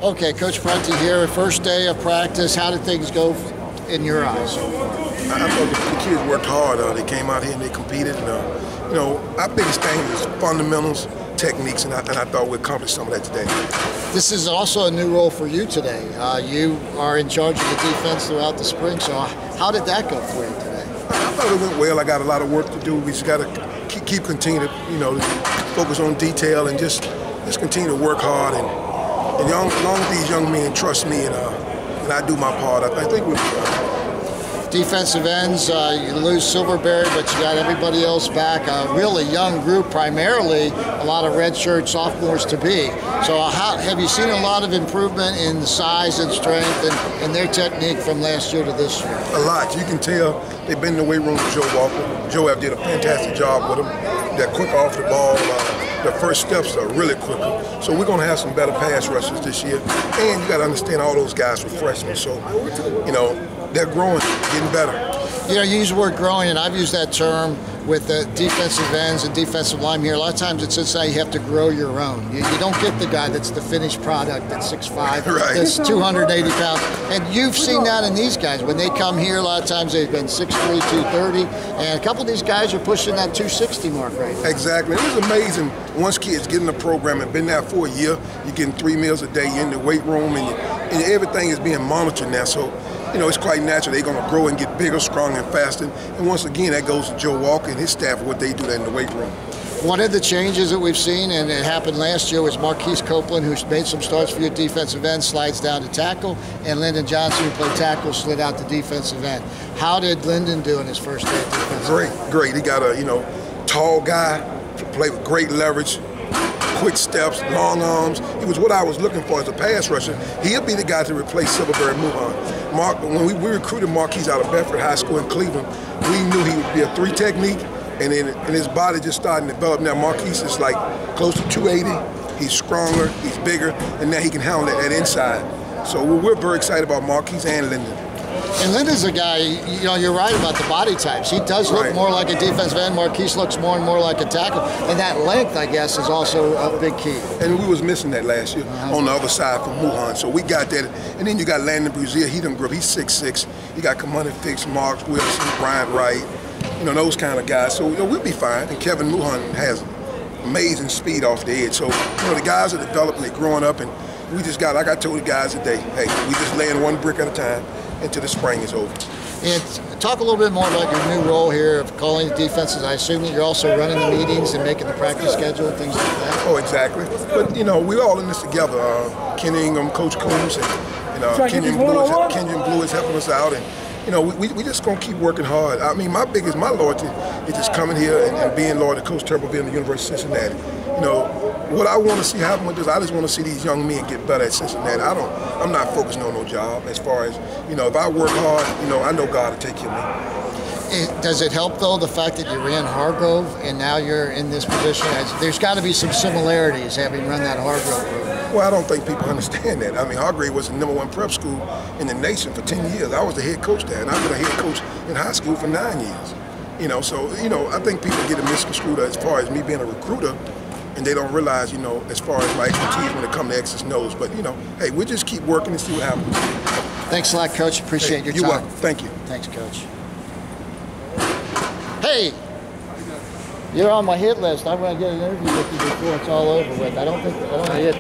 Okay, Coach Prunty here, first day of practice. How did things go in your eyes so far? I thought the kids worked hard. They came out here and they competed. And, our biggest thing is fundamentals, techniques, and I thought we accomplished some of that today. This is also a new role for you today. You are in charge of the defense throughout the spring, so how did that go for you today? I thought it went well. I got a lot of work to do. We just got to keep continuing to, focus on detail and just continue to work hard. And as long as these young men trust me and I do my part, I think we'll be fine. Defensive ends, you lose Silverberry, but you got everybody else back. A really young group, primarily a lot of redshirt sophomores to be. So have you seen a lot of improvement in size and strength and their technique from last year to this year? A lot. You can tell they've been in the weight room with Joe Walker. Joe did a fantastic job with them. They're quick off the ball. The first steps are really quicker. So we're going to have some better pass rushers this year. And you got to understand all those guys were freshmen. So, they're growing, getting better. You use the word growing, and I've used that term with the defensive ends and defensive line here. A lot of times it says that you have to grow your own. You don't get the guy that's the finished product that's 6'5", right, that's 280 pounds. And you've seen that in these guys. When they come here, a lot of times they've been 6'3", 230, and a couple of these guys are pushing that 260 mark right now. Exactly. It was amazing. Once kids get in the program and been there for a year, you're getting 3 meals a day, you're in the weight room, and everything is being monitored now. So, it's quite natural. They're going to grow and get bigger, stronger, and faster. And once again, that goes to Joe Walker and his staff, what they do there in the weight room. One of the changes that we've seen, and it happened last year, was Marquise Copeland, who's made some starts for your defensive end, slides down to tackle, and Lyndon Johnson, who played tackle, slid out to defensive end. How did Lyndon do in his first day at defensive end? Great. He got a, tall guy, play with great leverage, quick steps, long arms. He was what I was looking for as a pass rusher. He'll be the guy to replace Silverberry Muhan. When we recruited Marquise out of Bedford High School in Cleveland, we knew he would be a 3 technique, and his body just starting to develop. Now Marquise is like close to 280. He's stronger, he's bigger, and now he can handle that inside. So we're very excited about Marquise and Lyndon. And Lyndon's a guy, you're right about the body types. He does look more like a defensive end. Marquise looks more and more like a tackle. And that length, I guess, is also a big key. And we was missing that last year on the other side from Muhan. So we got that. And then you got Landon Bruzier. He done grew up. He's 6'6". You got Kamani Fix, Mark Wilson, Bryant Wright, those kind of guys. So we'll be fine. And Kevin Muhan has amazing speed off the edge. So, the guys are developing, they're growing up, and we just got, like I told the guys today, hey, we just laying one brick at a time until the spring is over. And talk a little bit more about your new role here of calling the defenses. I assume that you're also running the meetings and making the practice schedule and things like that. Oh, exactly. But, we're all in this together. Kenny Ingham, Coach Coombs, and Kenyon Blue is helping us out. And, we just going to keep working hard. I mean, my loyalty is just coming here and being loyal to Coach Turberville and the University of Cincinnati. What I want to see happen with this, I just want to see these young men get better at Cincinnati. I'm not focusing on no job as far as, if I work hard, I know God will take care of me. Does it help, though, the fact that you ran Hargrove and now you're in this position? There's got to be some similarities having run that Hargrove program. Well, I don't think people understand that. I mean, Hargrove was the #1 prep school in the nation for 10 years. I was the head coach there, and I've been a head coach in high school for 9 years. So, I think people get it misconstrued as far as me being a recruiter, and they don't realize, as far as my expertise when it comes to X's and O's. But, hey, we'll just keep working and see what happens. Thanks a lot, Coach. Appreciate your time. You're welcome. Thank you. Thanks, Coach. Hey, you're on my hit list. I'm going to get an interview with you before it's all over with. I don't hit.